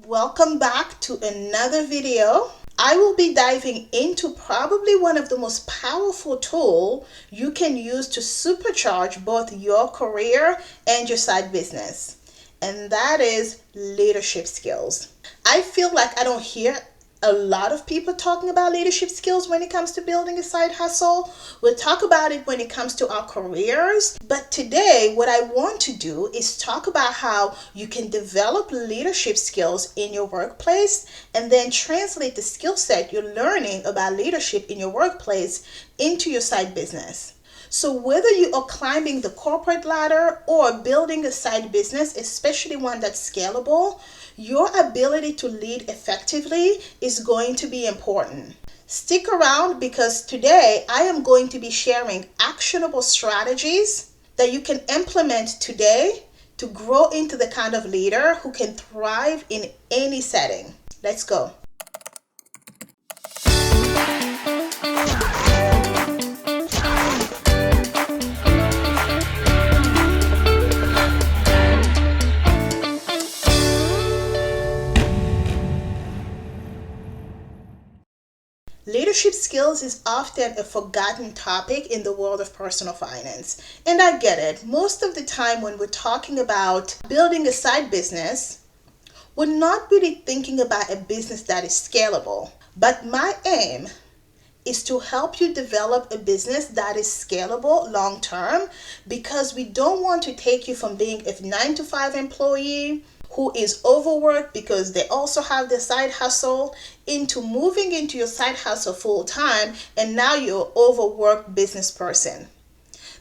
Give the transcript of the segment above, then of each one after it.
Welcome back to another video. I will be diving into probably one of the most powerful tools you can use to supercharge both your career and your side business, and that is leadership skills. I feel like I don't hear a lot of people talking about leadership skills when it comes to building a side hustle. We'll talk about it when it comes to our careers. But today, what I want to do is talk about how you can develop leadership skills in your workplace and then translate the skill set you're learning about leadership in your workplace into your side business. So whether you are climbing the corporate ladder or building a side business, especially one that's scalable, your ability to lead effectively is going to be important. Stick around because today I am going to be sharing actionable strategies that you can implement today to grow into the kind of leader who can thrive in any setting. Let's go. Leadership skills is often a forgotten topic in the world of personal finance. And I get it. Most of the time when we're talking about building a side business, we're not really thinking about a business that is scalable. But my aim is to help you develop a business that is scalable long term, because we don't want to take you from being a 9-to-5 employee who is overworked because they also have their side hustle into moving into your side hustle full time, and now you're an overworked business person.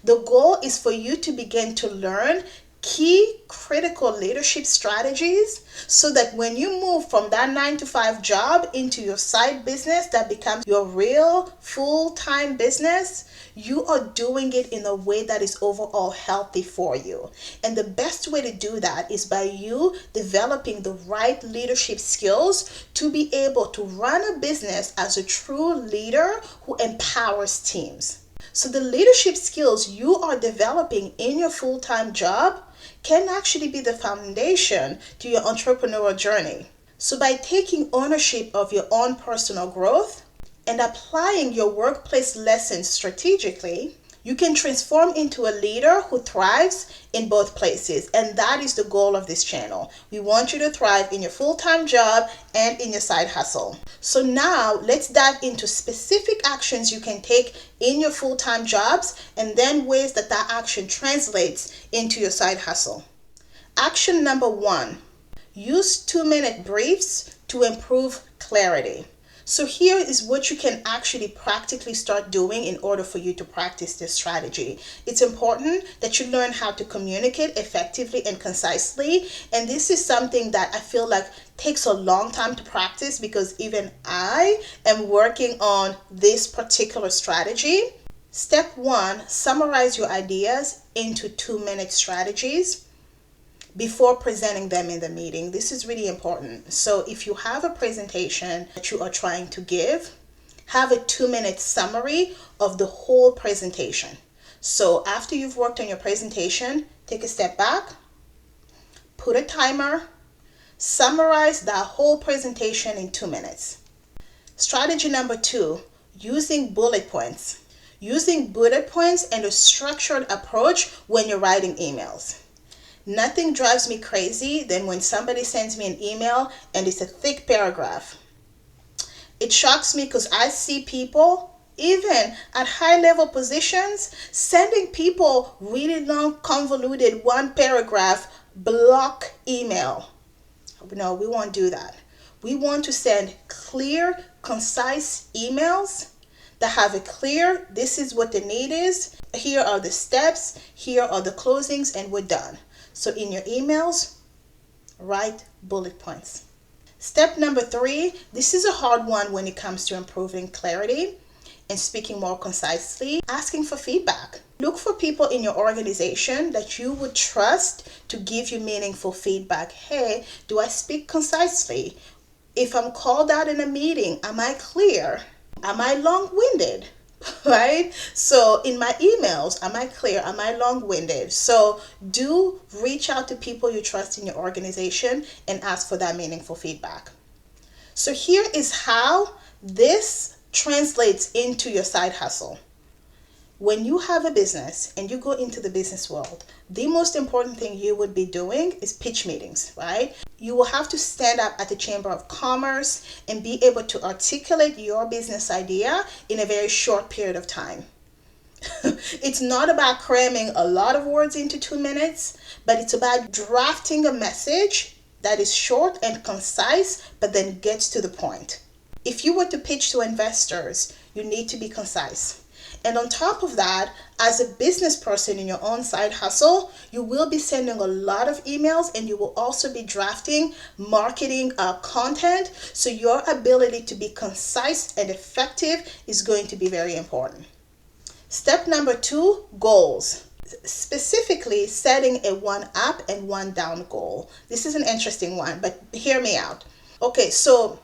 The goal is for you to begin to learn key critical leadership strategies so that when you move from that 9-to-5 job into your side business that becomes your real full-time business, you are doing it in a way that is overall healthy for you. And the best way to do that is by you developing the right leadership skills to be able to run a business as a true leader who empowers teams. So the leadership skills you are developing in your full-time job can actually be the foundation to your entrepreneurial journey. So by taking ownership of your own personal growth and applying your workplace lessons strategically, you can transform into a leader who thrives in both places. And that is the goal of this channel. We want you to thrive in your full-time job and in your side hustle. So now let's dive into specific actions you can take in your full-time jobs and then ways that action translates into your side hustle. Action number 1, use 2-minute briefs to improve clarity. So here is what you can actually practically start doing in order for you to practice this strategy. It's important that you learn how to communicate effectively and concisely. And this is something that I feel like takes a long time to practice because even I am working on this particular strategy. Step 1, summarize your ideas into 2-minute strategies before presenting them in the meeting. This is really important. So if you have a presentation that you are trying to give, have a 2-minute summary of the whole presentation. So after you've worked on your presentation, take a step back, put a timer, summarize that whole presentation in 2 minutes. Strategy number 2, using bullet points. Using bullet points and a structured approach when you're writing emails. Nothing drives me crazy than when somebody sends me an email and it's a thick paragraph. It shocks me because I see people, even at high-level positions, sending people really long, convoluted, one-paragraph block email. No, we won't do that. We want to send clear, concise emails that have a clear, this is what the need is, here are the steps, here are the closings, and we're done. So in your emails, write bullet points. Step number 3, this is a hard one when it comes to improving clarity and speaking more concisely, asking for feedback. Look for people in your organization that you would trust to give you meaningful feedback. Hey, do I speak concisely? If I'm called out in a meeting, am I clear? Am I long-winded? right? So in my emails, am I clear? Am I long-winded? So do reach out to people you trust in your organization and ask for that meaningful feedback. So here is how this translates into your side hustle. When you have a business and you go into the business world, the most important thing you would be doing is pitch meetings, right? You will have to stand up at the Chamber of Commerce and be able to articulate your business idea in a very short period of time. It's not about cramming a lot of words into 2 minutes, but it's about drafting a message that is short and concise, but then gets to the point. If you were to pitch to investors, you need to be concise. And on top of that, as a business person in your own side hustle, you will be sending a lot of emails and you will also be drafting marketing content. So your ability to be concise and effective is going to be very important. Step number 2, goals. Specifically, setting a 1 up and 1 down goal. This is an interesting one, but hear me out. Okay, so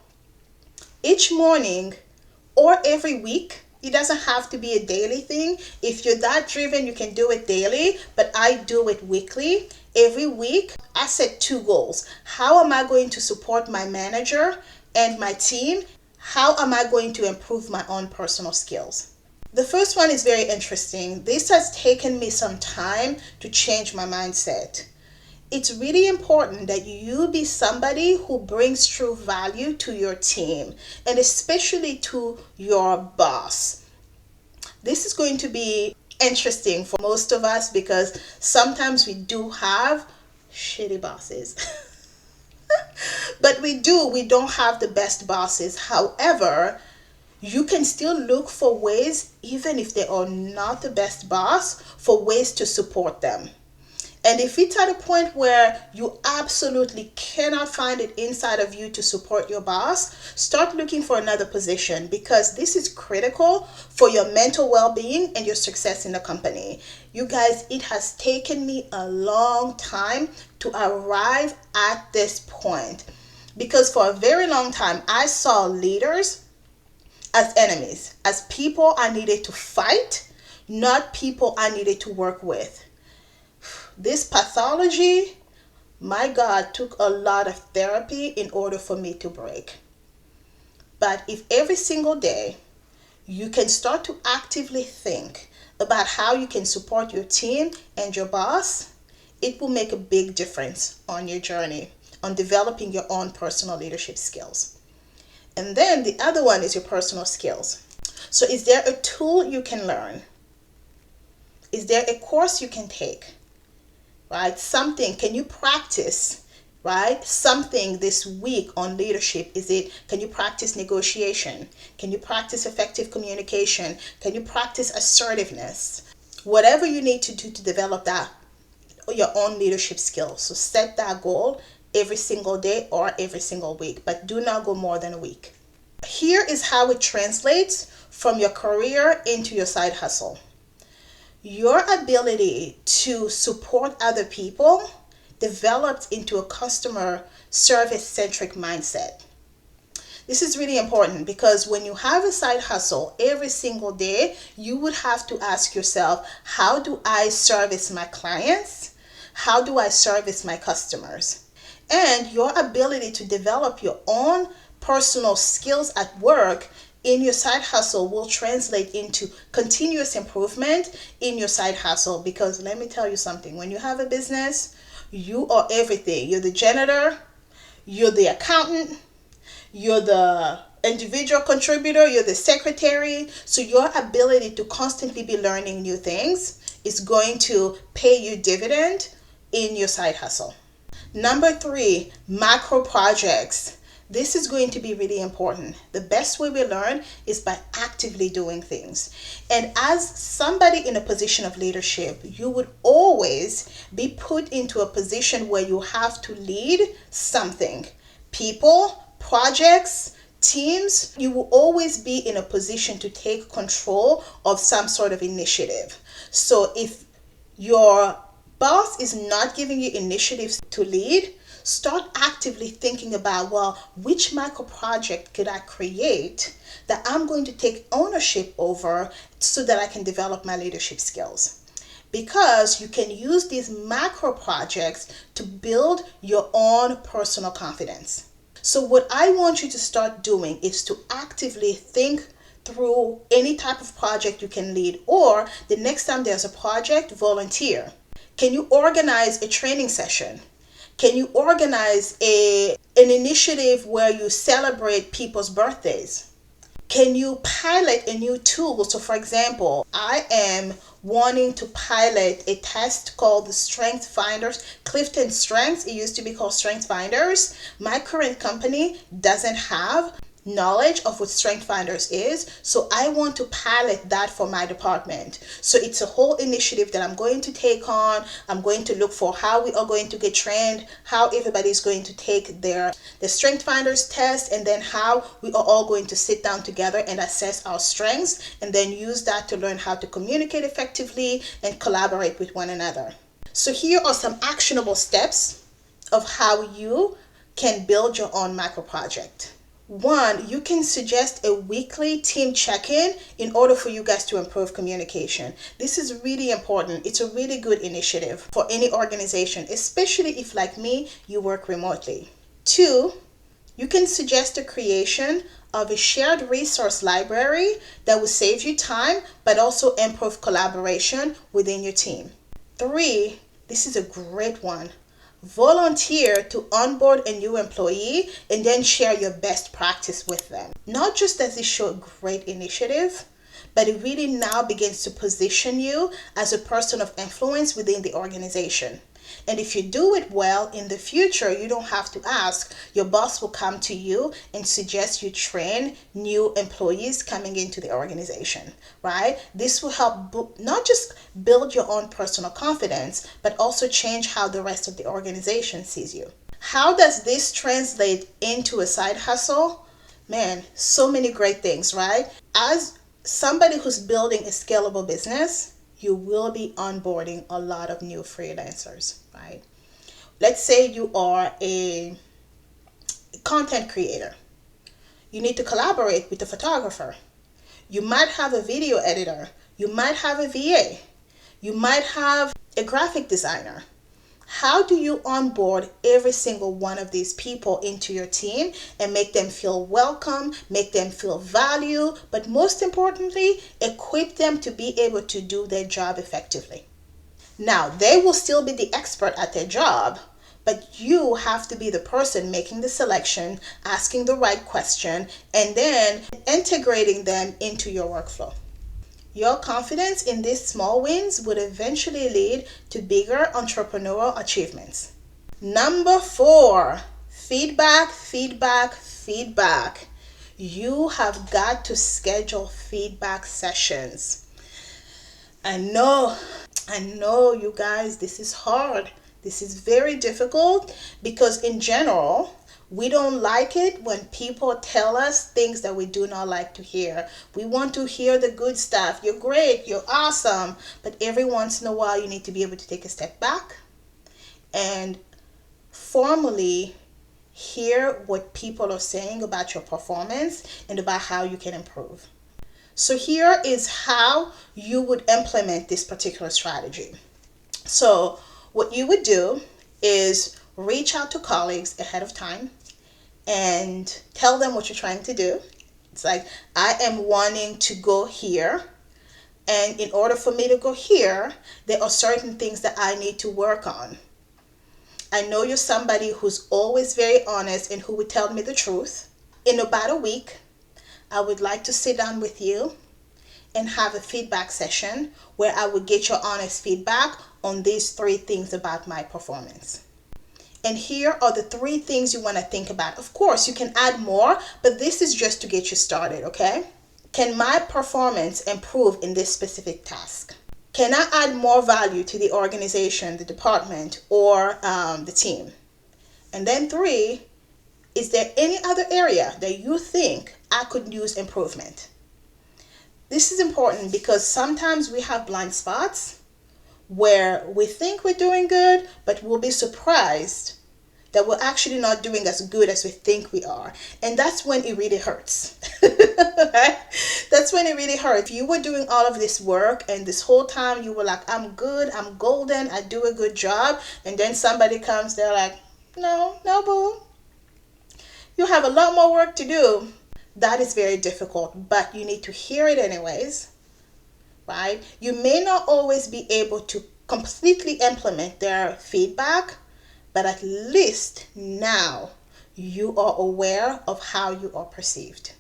each morning or every week, it doesn't have to be a daily thing. If you're that driven, you can do it daily, but I do it weekly. Every week, I set 2 goals. How am I going to support my manager and my team? How am I going to improve my own personal skills? The first one is very interesting. This has taken me some time to change my mindset. It's really important that you be somebody who brings true value to your team and especially to your boss. This is going to be interesting for most of us because sometimes we do have shitty bosses. But we don't have the best bosses. However, you can still look for ways, even if they are not the best boss, for ways to support them. And if it's at a point where you absolutely cannot find it inside of you to support your boss, start looking for another position because this is critical for your mental well-being and your success in the company. You guys, it has taken me a long time to arrive at this point because for a very long time, I saw leaders as enemies, as people I needed to fight, not people I needed to work with. This pathology, my God, took a lot of therapy in order for me to break. But if every single day you can start to actively think about how you can support your team and your boss, it will make a big difference on your journey on developing your own personal leadership skills. And then the other one is your personal skills. So is there a tool you can learn? Is there a course you can take? Right? Something, can you practice, right? Something this week on leadership. Can you practice negotiation? Can you practice effective communication? Can you practice assertiveness? Whatever you need to do to develop that, your own leadership skills. So set that goal every single day or every single week, but do not go more than a week. Here is how it translates from your career into your side hustle. Your ability to support other people developed into a customer service-centric mindset. This is really important because when you have a side hustle every single day, you would have to ask yourself, how do I service my clients? How do I service my customers? And your ability to develop your own personal skills at work in your side hustle will translate into continuous improvement in your side hustle. Because let me tell you something, when you have a business, you are everything. You're the janitor, you're the accountant, you're the individual contributor, you're the secretary. So your ability to constantly be learning new things is going to pay you dividend in your side hustle. Number 3, macro projects. This is going to be really important. The best way we learn is by actively doing things. And as somebody in a position of leadership, you would always be put into a position where you have to lead something. People, projects, teams, you will always be in a position to take control of some sort of initiative. So if your boss is not giving you initiatives to lead, Start actively thinking about, well, which micro project could I create that I'm going to take ownership over so that I can develop my leadership skills? Because you can use these macro projects to build your own personal confidence. So what I want you to start doing is to actively think through any type of project you can lead, or the next time there's a project, volunteer. Can you organize a training session? Can you organize an initiative where you celebrate people's birthdays? Can you pilot a new tool? So for example, I am wanting to pilot a test called the Strength Finders, Clifton Strengths. It used to be called Strength Finders. My current company doesn't have knowledge of what Strength Finders is, so I want to pilot that for my department. So it's a whole initiative that I'm going to take on. I'm going to look for how we are going to get trained, how everybody's going to take the Strength Finders test, and then how we are all going to sit down together and assess our strengths, and then use that to learn how to communicate effectively and collaborate with one another. So here are some actionable steps of how you can build your own micro project. One, you can suggest a weekly team check-in in order for you guys to improve communication. This is really important. It's a really good initiative for any organization, especially if, like me, you work remotely. Two, you can suggest the creation of a shared resource library that will save you time, but also improve collaboration within your team. Three, this is a great one. Volunteer to onboard a new employee and then share your best practice with them. Not just does it show a great initiative, but it really now begins to position you as a person of influence within the organization. And if you do it well in the future, you don't have to ask. Your boss will come to you and suggest you train new employees coming into the organization, right? This will help not just build your own personal confidence, but also change how the rest of the organization sees you. How does this translate into a side hustle? Man, so many great things, right? As somebody who's building a scalable business, you will be onboarding a lot of new freelancers, right? Let's say you are a content creator. You need to collaborate with a photographer. You might have a video editor. You might have a VA. You might have a graphic designer. How do you onboard every single one of these people into your team and make them feel welcome, make them feel valued, but most importantly, equip them to be able to do their job effectively? Now, they will still be the expert at their job, but you have to be the person making the selection, asking the right question, and then integrating them into your workflow. Your confidence in these small wins would eventually lead to bigger entrepreneurial achievements. Number 4, feedback, feedback, feedback. You have got to schedule feedback sessions. I know you guys, this is hard. This is very difficult because in general, we don't like it when people tell us things that we do not like to hear. We want to hear the good stuff. You're great, you're awesome. But every once in a while, you need to be able to take a step back and formally hear what people are saying about your performance and about how you can improve. So here is how you would implement this particular strategy. So what you would do is reach out to colleagues ahead of time and tell them what you're trying to do. It's like, I am wanting to go here, and in order for me to go here, there are certain things that I need to work on. I know you're somebody who's always very honest and who would tell me the truth. In about a week, I would like to sit down with you and have a feedback session where I would get your honest feedback on these 3 things about my performance. And here are the 3 things you want to think about. Of course, you can add more, but this is just to get you started, okay? Can my performance improve in this specific task? Can I add more value to the organization, the department, or the team? And then 3, is there any other area that you think I could use improvement? This is important because sometimes we have blind spots where we think we're doing good, but we'll be surprised that we're actually not doing as good as we think we are. And that's when it really hurts. Right? That's when it really hurts. If you were doing all of this work and this whole time you were like, I'm good, I'm golden, I do a good job, and then somebody comes, they're like, no, no, boo. You have a lot more work to do. That is very difficult, but you need to hear it anyways, right? You may not always be able to completely implement their feedback, but at least now you are aware of how you are perceived.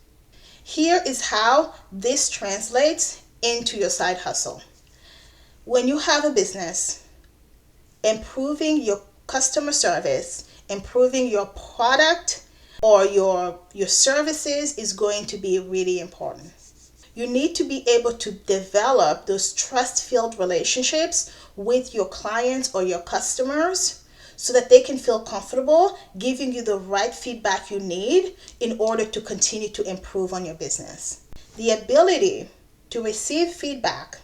Here is how this translates into your side hustle. When you have a business, improving your customer service, improving your product or your services is going to be really important. You need to be able to develop those trust-filled relationships with your clients or your customers so that they can feel comfortable giving you the right feedback you need in order to continue to improve on your business. The ability to receive feedback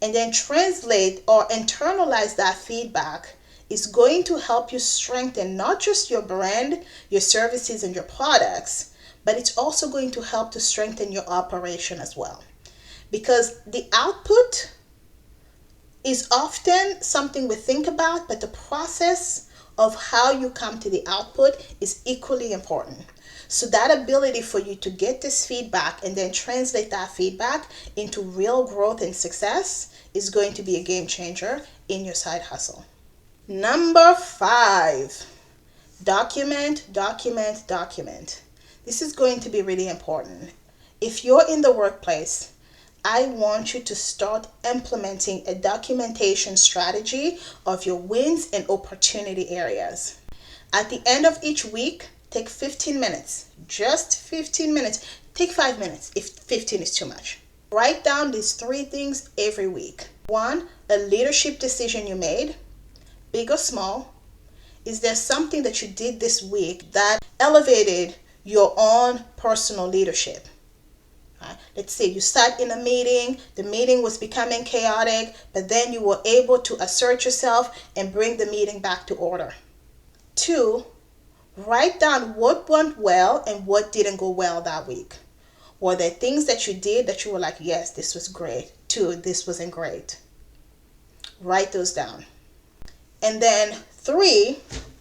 and then translate or internalize that feedback is going to help you strengthen not just your brand, your services, and your products, but it's also going to help to strengthen your operation as well. Because the output is often something we think about, but the process of how you come to the output is equally important. So that ability for you to get this feedback and then translate that feedback into real growth and success is going to be a game changer in your side hustle. Number 5, document, document, document. This is going to be really important. If you're in the workplace, I want you to start implementing a documentation strategy of your wins and opportunity areas. At the end of each week, take 15 minutes, just 15 minutes. Take 5 minutes if 15 is too much. Write down these 3 things every week. 1, a leadership decision you made, big or small. Is there something that you did this week that elevated your own personal leadership? Let's say you sat in a meeting, the meeting was becoming chaotic, but then you were able to assert yourself and bring the meeting back to order. 2, write down what went well and what didn't go well that week. Were there things that you did that you were like, yes, this was great. 2, this wasn't great. Write those down. And then 3,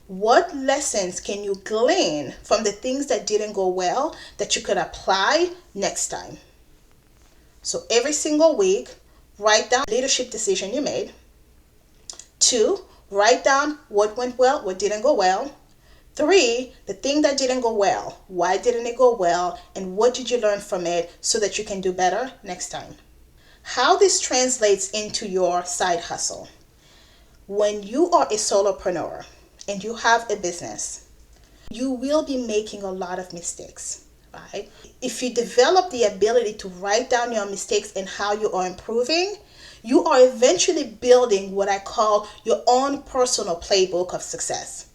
what lessons can you glean from the things that didn't go well that you could apply next time? So every single week, write down leadership decision you made. 2, write down what went well, what didn't go well. 3, the thing that didn't go well. Why didn't it go well? And what did you learn from it so that you can do better next time? How this translates into your side hustle. When you are a solopreneur and you have a business, you will be making a lot of mistakes, right? If you develop the ability to write down your mistakes and how you are improving, you are eventually building what I call your own personal playbook of success.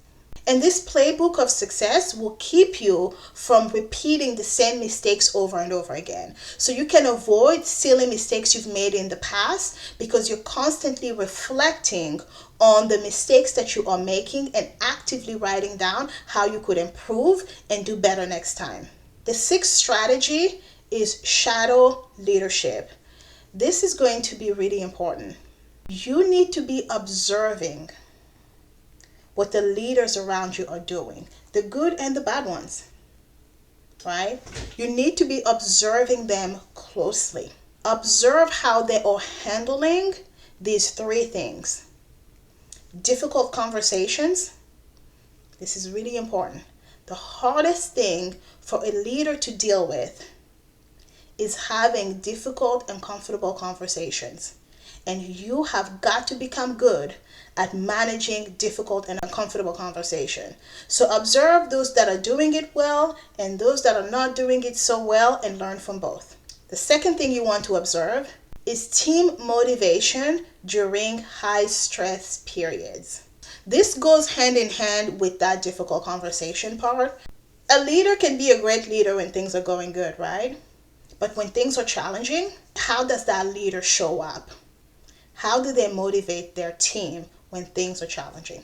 And this playbook of success will keep you from repeating the same mistakes over and over again. So you can avoid silly mistakes you've made in the past because you're constantly reflecting on the mistakes that you are making and actively writing down how you could improve and do better next time. The 6th strategy is shadow leadership. This is going to be really important. You need to be observing what the leaders around you are doing, the good and the bad ones, right? You need to be observing them closely. Observe how they are handling these 3 things. Difficult conversations. This is really important. The hardest thing for a leader to deal with is having difficult and comfortable conversations. And you have got to become good at managing difficult and uncomfortable conversation. So observe those that are doing it well and those that are not doing it so well and learn from both. The second thing you want to observe is team motivation during high stress periods. This goes hand in hand with that difficult conversation part. A leader can be a great leader when things are going good, right? But when things are challenging, how does that leader show up? How do they motivate their team when things are challenging?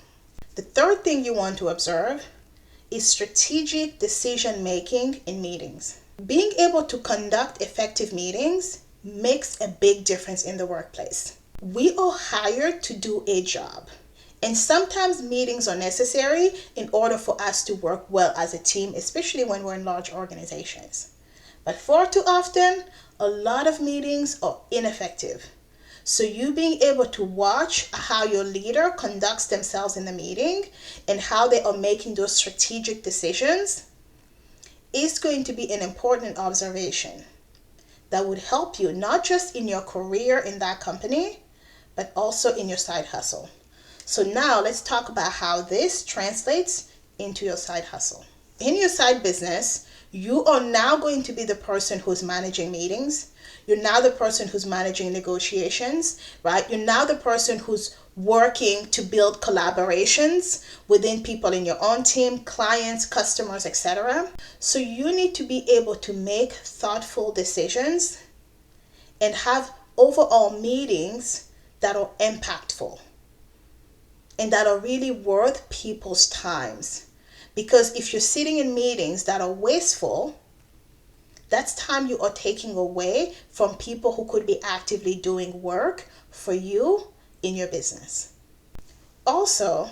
The third thing you want to observe is strategic decision making in meetings. Being able to conduct effective meetings makes a big difference in the workplace. We are hired to do a job, and sometimes meetings are necessary in order for us to work well as a team, especially when we're in large organizations. But far too often, a lot of meetings are ineffective. So you being able to watch how your leader conducts themselves in the meeting and how they are making those strategic decisions is going to be an important observation that would help you not just in your career in that company, but also in your side hustle. So now let's talk about how this translates into your side hustle. In your side business, you are now going to be the person who's managing meetings. You're now the person who's managing negotiations, right? You're now the person who's working to build collaborations within people in your own team, clients, customers, etc. So you need to be able to make thoughtful decisions and have overall meetings that are impactful and that are really worth people's times. Because if you're sitting in meetings that are wasteful, that's time you are taking away from people who could be actively doing work for you in your business. Also,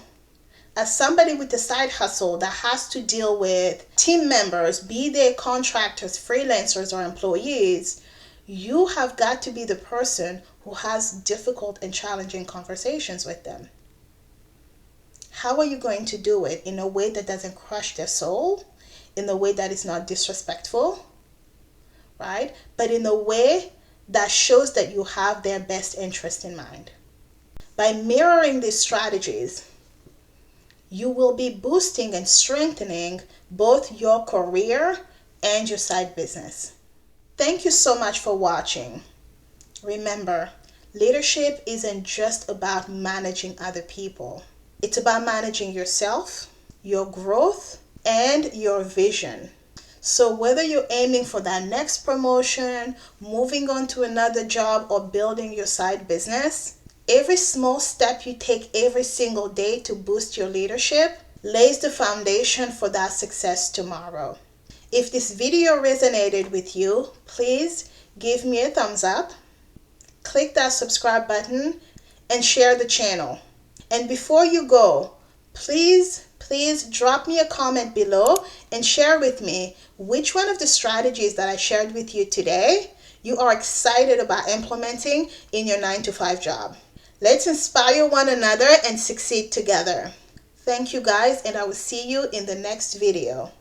as somebody with a side hustle that has to deal with team members, be they contractors, freelancers, or employees, you have got to be the person who has difficult and challenging conversations with them. How are you going to do it in a way that doesn't crush their soul, in a way that is not disrespectful, right? But in a way that shows that you have their best interest in mind. By mirroring these strategies, you will be boosting and strengthening both your career and your side business. Thank you so much for watching. Remember, leadership isn't just about managing other people. It's about managing yourself, your growth, and your vision. So whether you're aiming for that next promotion, moving on to another job, or building your side business, every small step you take every single day to boost your leadership lays the foundation for that success tomorrow. If this video resonated with you, please give me a thumbs up, click that subscribe button, and share the channel. And before you go, please drop me a comment below and share with me which one of the strategies that I shared with you today you are excited about implementing in your 9-to-5 job. Let's inspire one another and succeed together. Thank you guys, and I will see you in the next video.